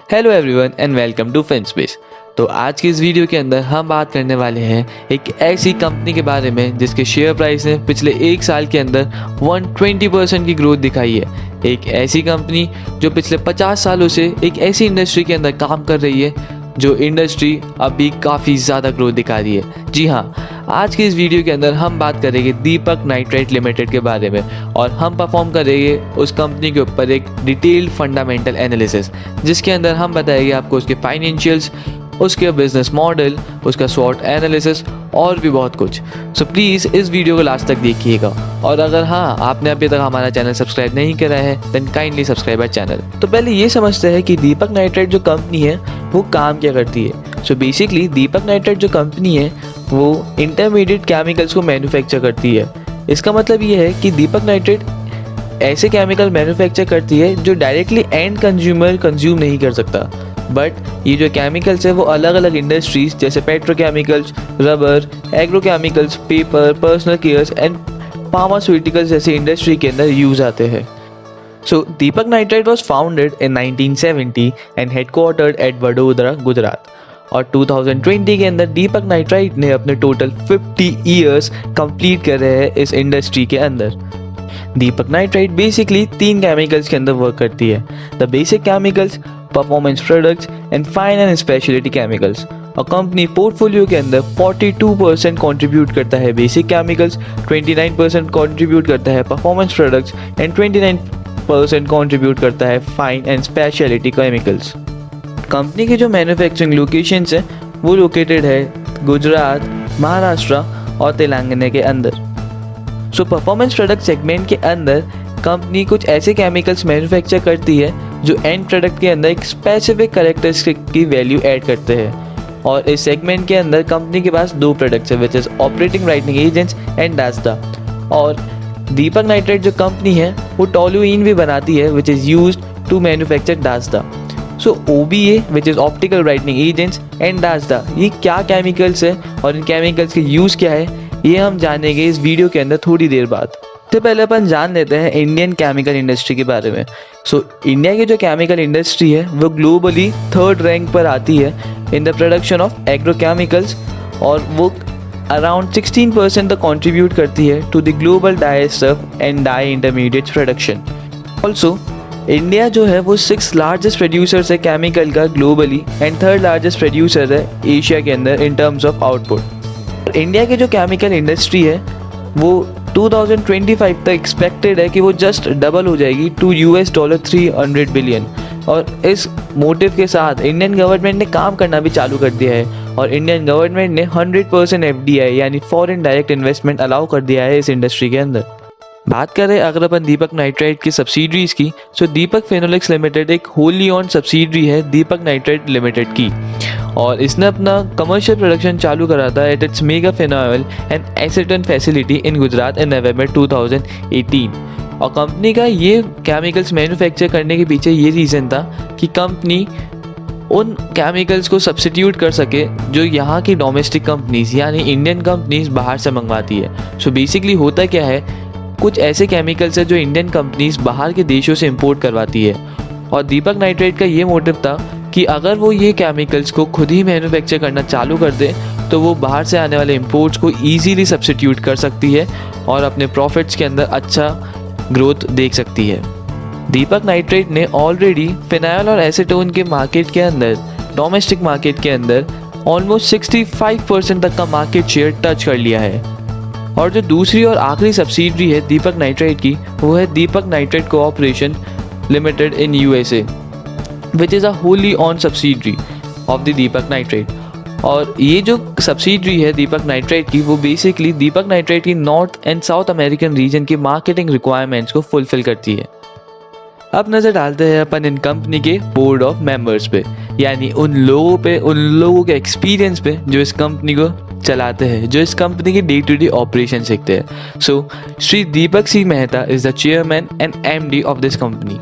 Hello everyone and welcome to Finspace. तो आज की इस वीडियो के अंदर हम बात करने वाले हैं एक ऐसी कंपनी के बारे में जिसके शेयर प्राइस ने पिछले एक साल के अंदर 120% की ग्रोथ दिखाई है। एक ऐसी कंपनी जो पिछले 50 सालों से एक ऐसी इंडस्ट्री के अंदर काम कर रही है जो इंडस्ट्री अभी काफ़ी ज़्यादा ग्रोथ दिखा रही है। जी हाँ, आज की इस वीडियो के अंदर हम बात करेंगे दीपक नाइट्राइट लिमिटेड के बारे में और हम परफॉर्म करेंगे उस कंपनी के ऊपर एक डिटेल्ड फंडामेंटल एनालिसिस, जिसके अंदर हम बताएंगे आपको उसके फाइनेंशियल्स, उसके बिजनेस मॉडल, उसका स्वॉट एनालिसिस और भी बहुत कुछ। सो प्लीज़ इस वीडियो को लास्ट तक देखिएगा और अगर हाँ आपने अभी तक हमारा चैनल सब्सक्राइब नहीं करा है then kindly subscribe our channel. तो पहले ये समझते हैं कि दीपक नाइट्राइट जो कंपनी है वो काम क्या करती है। सो बेसिकली दीपक नाइट्राइट जो कंपनी है वो इंटरमीडिएट केमिकल्स को मैन्युफैक्चर करती है। इसका मतलब ये है कि दीपक नाइट्राइट ऐसे केमिकल मैन्युफैक्चर करती है जो डायरेक्टली एंड कंज्यूमर कंज्यूम नहीं कर सकता, बट ये जो केमिकल्स है वो अलग अलग इंडस्ट्रीज जैसे petrochemicals, rubber, agrochemicals, paper, personal cares and pharmaceuticals जैसे इंडस्ट्री के अंदर यूज आते हैं। So Deepak nitrite was founded in 1970 and headquartered at Vadodara, Gujarat. और 2020 के अंदर दीपक नाइट्राइट ने अपने टोटल 50 ईयर्स कंप्लीट कर रहे हैं इस इंडस्ट्री के अंदर। दीपक नाइट्राइट बेसिकली 3 केमिकल्स के अंदर वर्क करती है, the basic chemicals, performance products and fine and speciality chemicals. और कंपनी पोर्टफोलियो के अंदर 42% कंट्रीब्यूट करता है बेसिक केमिकल्स, 29% कंट्रीब्यूट करता है परफॉर्मेंस प्रोडक्ट्स एंड 29% कंट्रीब्यूट करता है fine and speciality chemicals. Company के जो मैन्युफैक्चरिंग लोकेशंस हैं वो लोकेटेड है गुजरात, महाराष्ट्र और तेलंगाना के अंदर। सो परफॉर्मेंस प्रोडक्ट सेगमेंट के अंदर कंपनी कुछ ऐसे केमिकल्स मैन्युफैक्चर करती है जो एंड प्रोडक्ट के अंदर एक स्पेसिफिक कैरेक्टरिस्टिक की वैल्यू ऐड करते हैं। और इस सेगमेंट के अंदर कंपनी के पास 2 प्रोडक्ट्स है which is operating brightening agents and DASDA. और दीपक नाइट्राइट जो कंपनी है वो टोलुइन भी बनाती है which is used to manufacture DASDA. So OBA which is optical brightening agents and DASDA, ये क्या केमिकल्स है और इन केमिकल्स के यूज़ क्या है ये हम जानेंगे इस वीडियो के अंदर थोड़ी देर बाद। तो पहले अपन जान लेते हैं इंडियन केमिकल इंडस्ट्री के बारे में। सो इंडिया की जो केमिकल इंडस्ट्री है वो ग्लोबली 3rd रैंक पर आती है in the production of agrochemicals और वो अराउंड 16% तक कंट्रीब्यूट करती है to the global dyestuff and dye intermediate production. Also India जो है वो 6th लार्जेस्ट प्रोड्यूसर है केमिकल का globally and 3rd largest producer है एशिया के अंदर in terms of output. India की जो केमिकल इंडस्ट्री है वो 2025 तक एक्सपेक्टेड है कि वो जस्ट डबल हो जाएगी टू $300 बिलियन। और इस मोटिव के साथ इंडियन गवर्नमेंट ने काम करना भी चालू कर दिया है और इंडियन गवर्नमेंट ने 100% FDI यानी फॉरेन डायरेक्ट इन्वेस्टमेंट अलाउ कर दिया है इस इंडस्ट्री के अंदर। बात करें अगर अपन दीपक नाइट्राइट की सब्सिडरीज की, तो दीपक फिनोलेक्स लिमिटेड एक होली ऑन सब्सिडरी है दीपक नाइट्राइट लिमिटेड की और इसने अपना कमर्शियल प्रोडक्शन चालू करा था at its mega phenol and acetone facility in Gujarat in November 2018। और कंपनी का ये केमिकल्स मैन्युफैक्चर करने के पीछे ये रीज़न था कि कंपनी उन केमिकल्स को सब्स्टिट्यूट कर सके जो यहाँ की डोमेस्टिक कंपनीज यानी इंडियन कंपनीज बाहर से मंगवाती है। सो बेसिकली होता क्या है, कुछ ऐसे केमिकल्स है जो इंडियन कंपनीज बाहर के देशों से इंपोर्ट करवाती है और दीपक नाइट्राइट का ये मोटिव था कि अगर वो ये केमिकल्स को खुद ही मैन्युफैक्चर करना चालू कर दे तो वो बाहर से आने वाले इंपोर्ट्स को ईजीली सब्स्टिट्यूट कर सकती है और अपने प्रॉफिट्स के अंदर अच्छा ग्रोथ देख सकती है। दीपक नाइट्राइट ने ऑलरेडी फिनाइल और एसीटोन के मार्केट के अंदर, डोमेस्टिक मार्केट के अंदर ऑलमोस्ट 65% तक का मार्केट शेयर टच कर लिया है। और जो दूसरी और आखिरी सब्सिडरी है दीपक नाइट्राइट की वो है Deepak nitrite cooperation limited in USA which is a wholly owned subsidiary of the Deepak nitrite. और ये जो सब्सिडरी है दीपक नाइट्राइट की वो बेसिकली दीपक नाइट्राइट की north and south American region की मार्केटिंग रिक्वायरमेंट्स को फुलफिल करती है। अब नज़र डालते हैं अपन इन कंपनी के बोर्ड ऑफ मेंबर्स पे, यानी उन लोगों के एक्सपीरियंस पे जो इस कंपनी को चलाते हैं, जो इस कंपनी की डे टू डे ऑपरेशन सीखते हैं। So Shri Deepak C Mehta is the chairman and MD of this company.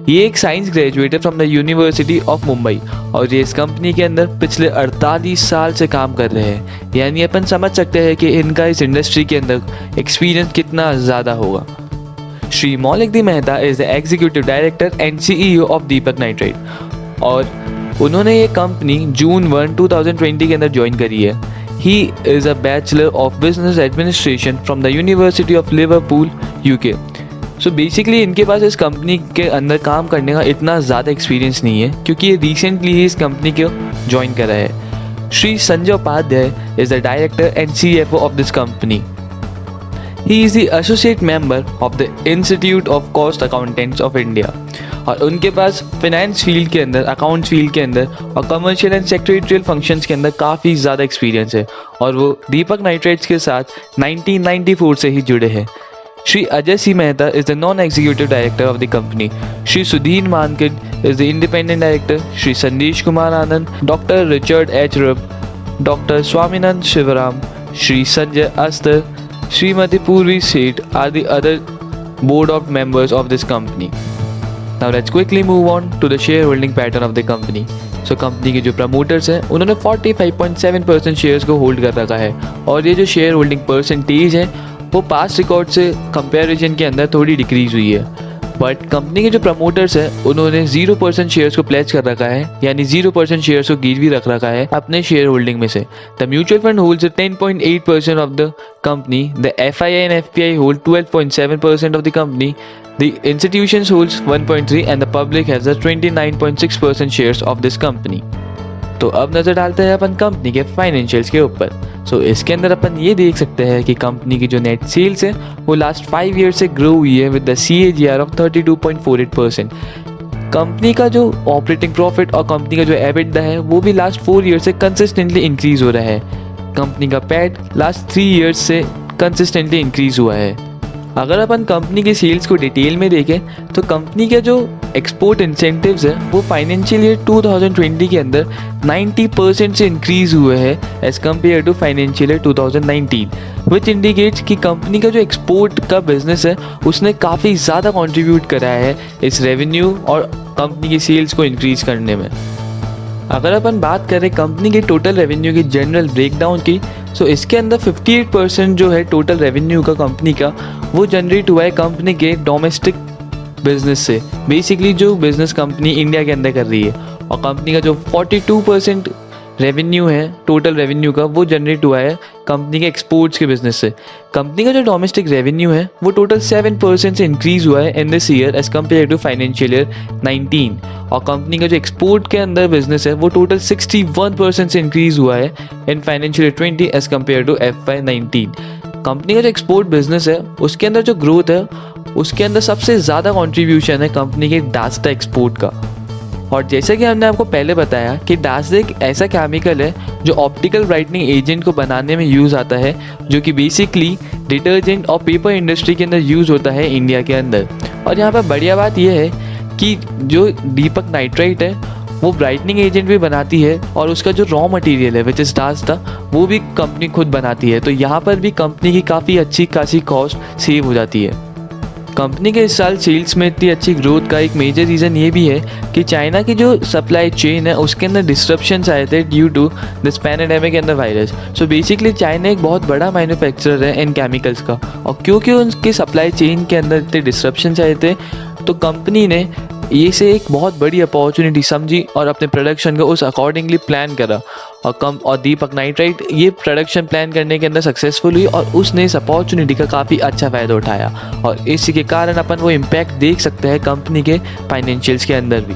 ये एक साइंस ग्रेजुएट है from the university of Mumbai और ये इस कंपनी के अंदर पिछले 48 साल से काम कर रहे हैं, यानी अपन समझ सकते हैं कि इनका इस इंडस्ट्री के अंदर एक्सपीरियंस कितना ज़्यादा होगा। Shri Maulik D Mehta is the executive director and CEO of Deepak nitrite और उन्होंने ये कंपनी जून 1, 2020 के अंदर ज्वाइन करी है। He is a bachelor of business administration from the university of Liverpool UK. So basically इनके पास इस कंपनी के अंदर काम करने का इतना ज़्यादा एक्सपीरियंस नहीं है, क्योंकि ये रिसेंटली ही इस कंपनी को ज्वाइन करा है। Shri Sanjay Upadhyay is the director and CFO of this company. He is the associate member of the institute of cost accountants of India. और उनके पास फाइनेंस फील्ड के अंदर, अकाउंट्स फील्ड के अंदर और कमर्शियल एंड सेक्रेटरियल फंक्शंस के अंदर काफ़ी ज़्यादा एक्सपीरियंस है, और वो दीपक नाइट्राइट्स के साथ 1994 से ही जुड़े हैं। Shri Ajay C Mehta is the non executive director of the company. Shri Sudhir Mankad is the independent director. Shri Sandesh Kumar Anand, doctor Richard H Robb, doctor Swaminathan Sivaram, Shri Sanjay Asher, Shrimati Purvi Seth are the other board of members of this company. Now let's quickly move on to the shareholding pattern of the company. So company के जो promoters हैं उन्होंने 45.7% shares को hold कर रखा है, और ये जो शेयर होल्डिंग परसेंटेज है वो पास्ट रिकॉर्ड से कंपैरिजन के अंदर थोड़ी डिक्रीज हुई है। बट कंपनी के जो प्रमोटर्स हैं उन्होंने 0% शेयर्स को प्लेज कर रखा है, यानी 0% शेयर्स को गिरवी रख रखा है अपने शेयर होल्डिंग में से। The mutual fund holds 10.8% of the company, the FII and FPI hold 12.7% of the company, the institutions holds 1.3 and the public has a 29.6% shares of this company. तो अब नज़र डालते हैं अपन कंपनी के फाइनेंशियल्स के ऊपर। सो इसके अंदर अपन ये देख सकते हैं कि कंपनी की जो नेट सेल्स है वो लास्ट 5 ईयर से ग्रो हुई है with the CAGR of 32.48%। Company का जो ऑपरेटिंग प्रॉफिट और कंपनी का जो EBITDA है वो भी लास्ट 4 ईयर से कंसिस्टेंटली इंक्रीज हो रहा है। कंपनी का पैट लास्ट 3 ईयर्स से कंसिस्टेंटली इंक्रीज हुआ है। अगर अपन कंपनी के सेल्स को डिटेल में देखें तो कंपनी के जो एक्सपोर्ट इंसेंटिव्स है वो फाइनेंशियल ईयर 2020 के अंदर 90% से इंक्रीज हुए हैं as compared to financial year 2019, which indicates कि कंपनी का जो एक्सपोर्ट का बिजनेस है उसने काफ़ी ज़्यादा कंट्रीब्यूट करा है इस रेवेन्यू और कंपनी की सेल्स को इंक्रीज करने में। अगर अपन बात करें कंपनी के टोटल रेवेन्यू की जनरल ब्रेकडाउन की, सो इसके अंदर 58% जो है टोटल रेवेन्यू का कंपनी का वो जनरेट हुआ है कंपनी के डोमेस्टिक बिजनेस से, बेसिकली जो बिजनेस कंपनी इंडिया के अंदर कर रही है। और कंपनी का जो 42% रेवेन्यू है टोटल रेवेन्यू का वो जनरेट हुआ है कंपनी के एक्सपोर्ट्स के बिजनेस से। कंपनी का जो डोमेस्टिक रेवेन्यू है वो टोटल 7% से इंक्रीज हुआ है in this year as compared to financial year 19। और कंपनी का जो एक्सपोर्ट के अंदर बिजनेस है वो टोटल 61% से इंक्रीज हुआ है in financial year 20 as compared to FY 19। Company का जो एक्सपोर्ट बिजनेस है उसके अंदर जो ग्रोथ है उसके अंदर सबसे ज़्यादा कॉन्ट्रीब्यूशन है कंपनी के डास्टा एक्सपोर्ट का। और जैसे कि हमने आपको पहले बताया कि डास्टा एक ऐसा केमिकल है जो ऑप्टिकल ब्राइटनिंग एजेंट को बनाने में यूज़ आता है, जो कि बेसिकली डिटर्जेंट और पेपर इंडस्ट्री के अंदर यूज़ होता है इंडिया के अंदर। और यहाँ पर बढ़िया बात यह है कि जो दीपक नाइट्राइट है वो ब्राइटनिंग एजेंट भी बनाती है, और उसका जो रॉ मटेरियल है विच इज़ डास्टा वो भी कंपनी खुद बनाती है। तो यहाँ पर भी कंपनी की काफ़ी अच्छी खासी कॉस्ट सेव हो जाती है। कंपनी के इस साल सेल्स में इतनी अच्छी ग्रोथ का एक मेजर रीज़न ये भी है कि चाइना की जो सप्लाई चेन है उसके अंदर डिस्ट्रप्शंस आए थे due to this pandemic and the virus. So basically China एक बहुत बड़ा मैन्युफैक्चरर है इन केमिकल्स का, और क्योंकि उनकी सप्लाई चेन के अंदर इतने डिस्ट्रप्शंस आए थे तो कंपनी ने ये से एक बहुत बड़ी अपॉर्चुनिटी समझी और अपने प्रोडक्शन को उस अकॉर्डिंगली प्लान करा। और दीपक नाइट्राइट ये प्रोडक्शन प्लान करने के अंदर सक्सेसफुल हुई और उसने इस अपॉर्चुनिटी का काफ़ी अच्छा फ़ायदा उठाया, और इसी के कारण अपन वो इम्पैक्ट देख सकते हैं कंपनी के फाइनेंशियल्स के अंदर भी।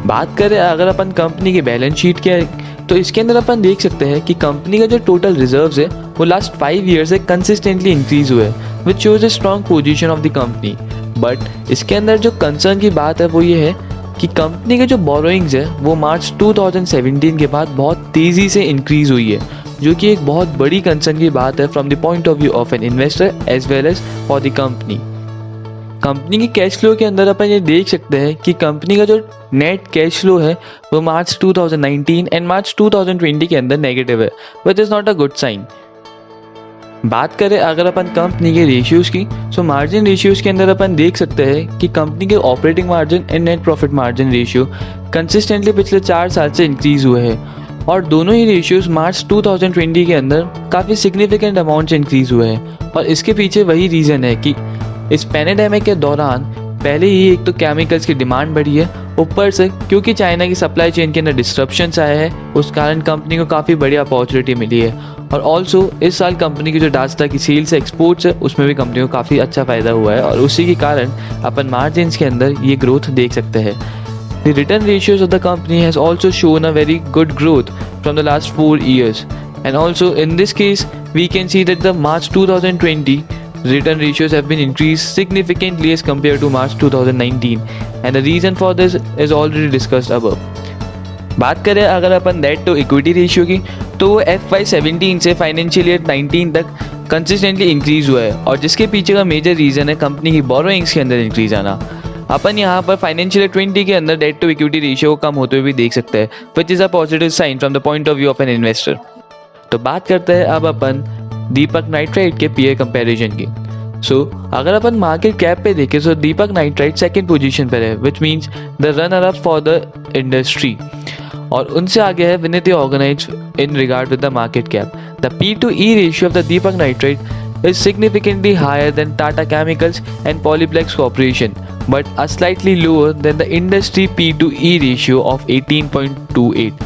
बात करें अगर अपन कंपनी के बैलेंस शीट के, तो इसके अंदर अपन देख सकते हैं कि कंपनी का जो टोटल रिजर्व्स है वो लास्ट 5 ईयर से कंसिस्टेंटली इंक्रीज हुए, which shows a strong position of the company. But इसके अंदर जो कंसर्न की बात है वो ये है कि कंपनी के जो बोरोइंग्स है वो मार्च 2017 के बाद बहुत तेज़ी से इंक्रीज हुई है, जो कि एक बहुत बड़ी कंसर्न की बात है from the point of view of an investor as well as for the company. Company की कैश फ्लो के अंदर अपन ये देख सकते हैं कि कंपनी का जो नेट कैश फ्लो है वो मार्च 2019 एंड मार्च 2020 के अंदर नेगेटिव है, which is not a good sign. बात करें अगर अपन कंपनी के रेशियोज़ की, सो मार्जिन रेशियोज़ के अंदर अपन देख सकते हैं कि कंपनी के operating margin and net profit margin ratio consistently पिछले 4 साल से इंक्रीज हुए हैं, और दोनों ही रेशियोज़ मार्च 2020 के अंदर काफ़ी सिग्निफिकेंट अमाउंट से इंक्रीज हुए हैं। और इसके पीछे वही रीज़न है कि इस पैंडेमिक के दौरान पहले ही एक तो केमिकल्स की डिमांड बढ़ी है, ऊपर से क्योंकि चाइना की सप्लाई चेन के अंदर डिस्ट्रप्शंस आए हैं, उस कारण कंपनी को काफ़ी बड़ी अपॉर्चुनिटी मिली है। और ऑल्सो इस साल कंपनी की जो डास्टा की सेल्स एक्सपोर्ट्स है उसमें भी कंपनी को काफ़ी अच्छा फ़ायदा हुआ है और उसी के कारण अपन मार्जिन्स के अंदर ये ग्रोथ देख सकते हैं। The return ratios of the company has also shown a very good growth from the last 4 years. And also in this case, we can see that the March 2020 return ratios have been increased significantly as compared to March 2019. And the reason for this is already discussed above. बात करें अगर अपन date to equity ratio की, तो वो FY17 से financial year 19 तक consistently increase हुआ है और जिसके पीछे का मेजर रीज़न है कंपनी की बोरोइंग्स के अंदर इंक्रीज आना। अपन यहाँ पर फाइनेंशियल 20 के अंदर डेट टू इक्विटी रेशियो को कम होते हुए भी देख सकते हैं, which is a positive sign from the point of view of an investor. तो बात करते हैं अब अपन दीपक नाइट्राइट के पीयर कंपैरिजन की। अगर अपन मार्केट कैप पे देखें तो दीपक नाइट्राइट सेकंड पोजीशन पर है, which means the runner up for the industry, और उनसे आगे है Vinati organised in regard with the market cap. The P/E ratio of the Deepak nitrite is significantly higher than Tata Chemicals and Polyplex Corporation, but are slightly lower than the industry P/E ratio of 18.28.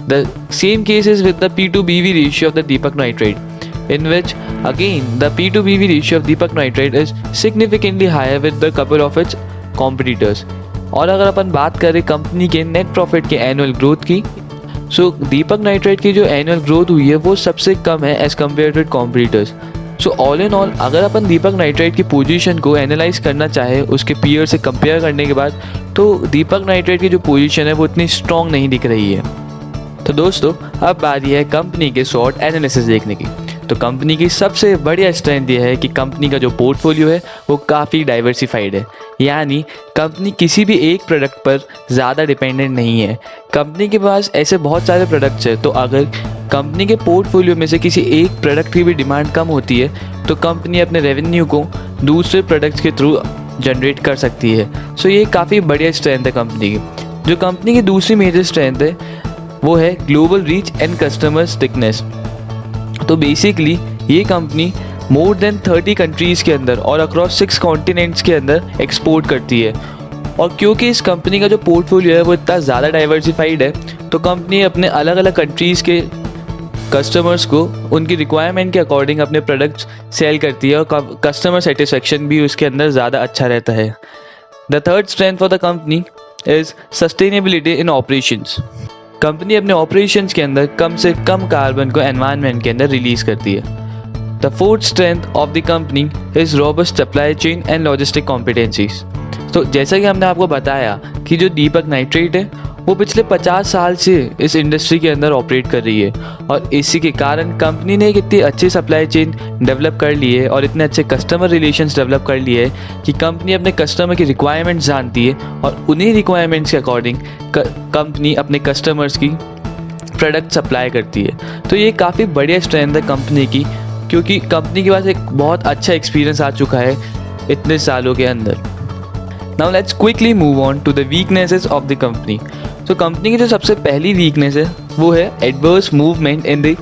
The same case is with the P/BV ratio of the Deepak Nitrite, in which again the P/BV ratio of Deepak Nitrite is significantly higher with the couple of its competitors. और अगर अपन बात करें company के net profit के annual growth की, दीपक nitrite की जो annual growth हुई है वो सबसे कम है as compared to competitors. All in all अगर अपन दीपक नाइट्राइट की पोजीशन को एनालाइज करना चाहे उसके पीयर से कंपेयर करने के बाद, तो दीपक नाइट्राइट की जो पोजीशन है वो इतनी स्ट्रॉन्ग नहीं दिख रही है। तो दोस्तों अब बारी है कंपनी के शॉर्ट एनालिसिस देखने की। तो कंपनी की सबसे बढ़िया स्ट्रेंथ ये है कि कंपनी का जो पोर्टफोलियो है वो काफ़ी डाइवर्सिफाइड है, यानी कंपनी किसी भी एक प्रोडक्ट पर ज़्यादा डिपेंडेंट नहीं है। कंपनी के पास ऐसे बहुत सारे प्रोडक्ट्स हैं, तो अगर कंपनी के पोर्टफोलियो में से किसी एक प्रोडक्ट की भी डिमांड कम होती है तो कंपनी अपने रेवेन्यू को दूसरे प्रोडक्ट्स के थ्रू जनरेट कर सकती है। ये काफ़ी बढ़िया स्ट्रेंथ है कंपनी की। जो कंपनी की दूसरी मेजर स्ट्रेंथ है वो है global reach and customer stickiness. तो बेसिकली ये कंपनी मोर देन 30 कंट्रीज़ के अंदर और अक्रॉस 6 कॉन्टिनेंट्स के अंदर एक्सपोर्ट करती है। और क्योंकि इस कंपनी का जो पोर्टफोलियो है वो इतना ज़्यादा डाइवर्सिफाइड है, तो कंपनी अपने अलग अलग कंट्रीज़ के कस्टमर्स को उनकी रिक्वायरमेंट के अकॉर्डिंग अपने प्रोडक्ट्स सेल करती है और कस्टमर सेटिस्फेक्शन भी उसके अंदर ज़्यादा अच्छा रहता है। The third strength for the company is sustainability in operations. Company अपने ऑपरेशंस के अंदर कम से कम कार्बन को एनवायरनमेंट के अंदर रिलीज करती है। The fourth strength of the company is robust supply chain and logistic competencies. तो जैसा कि हमने आपको बताया कि जो दीपक नाइट्राइट है वो पिछले 50 साल से इस इंडस्ट्री के अंदर ऑपरेट कर रही है और इसी के कारण कंपनी ने एक इतनी अच्छी सप्लाई चेन डेवलप कर ली है और इतने अच्छे कस्टमर रिलेशंस डेवलप कर लिए है कि कंपनी अपने कस्टमर की रिक्वायरमेंट्स जानती है और उन्हीं रिक्वायरमेंट्स के अकॉर्डिंग कंपनी अपने कस्टमर्स की प्रोडक्ट सप्लाई करती है। तो ये काफ़ी बढ़िया स्ट्रेंथ है कंपनी की, क्योंकि कंपनी के पास एक बहुत अच्छा एक्सपीरियंस आ चुका है इतने सालों के अंदर। Now let's quickly move on to the weaknesses of the company. Company की जो सबसे पहली वीकनेस है वो है adverse movement in the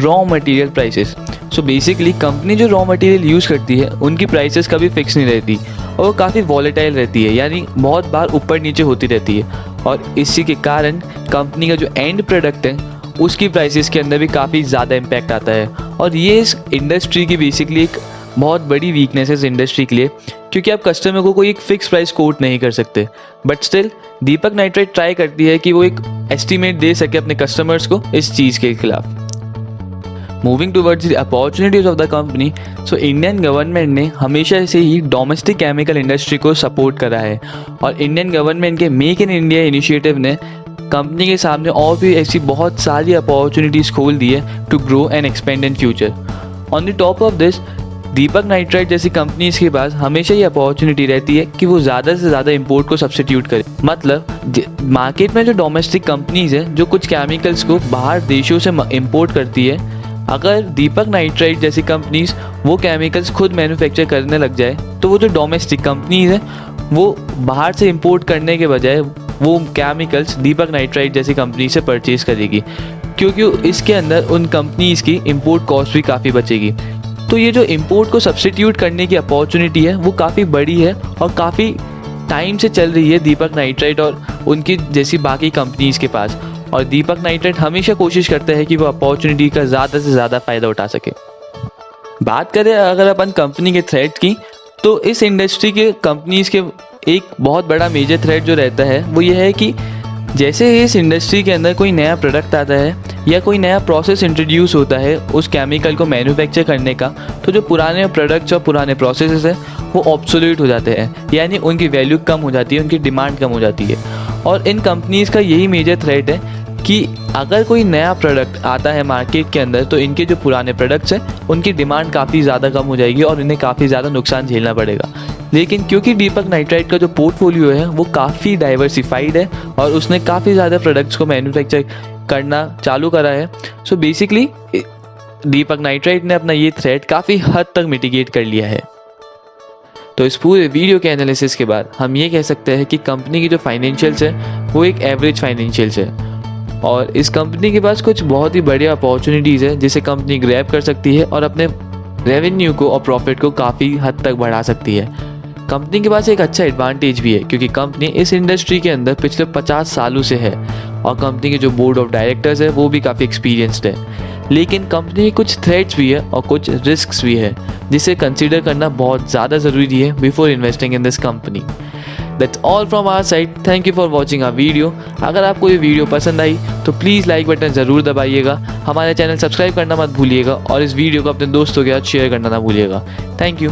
raw material prices. Basically company जो रॉ मटेरियल यूज़ करती है उनकी प्राइसेस कभी फिक्स नहीं रहती और वो काफ़ी वॉलेटाइल रहती है, यानी बहुत बार ऊपर नीचे होती रहती है और इसी के कारण कंपनी का जो एंड प्रोडक्ट है उसकी प्राइसेस के अंदर भी काफ़ी ज़्यादा इम्पैक्ट आता है। और ये इस इंडस्ट्री की बेसिकली एक बहुत बड़ी वीकनेस है इस इंडस्ट्री के लिए, क्योंकि आप कस्टमर को कोई एक फिक्स प्राइस कोट नहीं कर सकते। But still Deepak nitrite try करती है कि वो एक एस्टीमेट दे सके अपने कस्टमर्स को इस चीज़ के खिलाफ। Moving towards the opportunities of the company, Indian government ने हमेशा से ही डोमेस्टिक केमिकल इंडस्ट्री को सपोर्ट करा है और इंडियन गवर्नमेंट के मेक इन इंडिया इनिशिएटिव ने कंपनी के सामने और भी ऐसी बहुत सारी अपॉर्चुनिटीज़ खोल दी है to grow and expand in future. On the top of this, Deepak nitrite जैसी कंपनीज के पास हमेशा ये अपॉर्चुनिटी रहती है कि वो ज़्यादा से ज़्यादा इंपोर्ट को सब्स्टिट्यूट करे। मतलब मार्केट में जो डोमेस्टिक कंपनीज है जो कुछ केमिकल्स को बाहर देशों से इंपोर्ट करती है, अगर दीपक नाइट्राइट जैसी कंपनीज वो केमिकल्स खुद मैन्युफैक्चर करने लग जाए तो वो जो डोमेस्टिक कंपनीज है वो बाहर से इंपोर्ट करने के बजाय वो केमिकल्स दीपक नाइट्राइट जैसी कंपनी से परचेज करेगी, क्योंकि इसके अंदर उन कंपनीज की इंपोर्ट कॉस्ट भी काफ़ी बचेगी। तो ये जो इंपोर्ट को सब्स्टिट्यूट करने की अपॉर्चुनिटी है वो काफ़ी बड़ी है और काफ़ी टाइम से चल रही है दीपक नाइट्राइट और उनकी जैसी बाकी कंपनीज़ के पास। और दीपक नाइट्राइट हमेशा कोशिश करता है कि वो अपॉर्चुनिटी का ज़्यादा से ज़्यादा फ़ायदा उठा सके। बात करें अगर अपन कंपनी के थ्रेट की, तो इस इंडस्ट्री के कंपनीज़ के एक बहुत बड़ा मेजर थ्रेट जो रहता है वो ये है कि जैसे इस इंडस्ट्री के अंदर कोई नया प्रोडक्ट आता है या कोई नया प्रोसेस इंट्रोड्यूस होता है उस केमिकल को मैन्युफैक्चर करने का, तो जो पुराने प्रोडक्ट्स और पुराने प्रोसेसेस हैं वो ऑब्सोल्यूट हो जाते हैं, यानी उनकी वैल्यू कम हो जाती है, उनकी डिमांड कम हो जाती है। और इन कंपनीज़ का यही मेजर थ्रेट है कि अगर कोई नया प्रोडक्ट आता है मार्केट के अंदर तो इनके जो पुराने प्रोडक्ट्स हैं उनकी डिमांड काफ़ी ज़्यादा कम हो जाएगी और इन्हें काफ़ी ज़्यादा नुकसान झेलना पड़ेगा। लेकिन क्योंकि दीपक नाइट्राइट का जो पोर्टफोलियो है वो काफ़ी डाइवर्सिफाइड है और उसने काफ़ी ज़्यादा प्रोडक्ट्स को मैन्युफैक्चर करना चालू करा है, सो बेसिकली दीपक नाइट्राइट ने अपना ये थ्रेट काफ़ी हद तक मिटिगेट कर लिया है। तो इस पूरे वीडियो के एनालिसिस के बाद हम ये कह सकते हैं कि कंपनी की जो फाइनेंशियल्स है वो एक एवरेज फाइनेंशियल्स है और इस कंपनी के पास कुछ बहुत ही बढ़िया अपॉर्चुनिटीज़ है जिसे कंपनी ग्रैब कर सकती है और अपने रेवेन्यू को और प्रॉफिट को काफ़ी हद तक बढ़ा सकती है। कंपनी के पास एक अच्छा एडवांटेज भी है क्योंकि कंपनी इस इंडस्ट्री के अंदर पिछले 50 सालों से है और कंपनी के जो बोर्ड ऑफ डायरेक्टर्स है वो भी काफ़ी एक्सपीरियंस्ड है। लेकिन कंपनी के कुछ थ्रेट्स भी है और कुछ रिस्क्स भी है जिसे कंसीडर करना बहुत ज़्यादा ज़रूरी है before investing in this company. That's all from our side. Thank you for watching our video. अगर आपको ये वीडियो पसंद आई तो प्लीज़ लाइक बटन ज़रूर दबाइएगा, हमारे चैनल सब्सक्राइब करना मत भूलिएगा और इस वीडियो को अपने दोस्तों के साथ शेयर करना ना भूलिएगा। Thank you.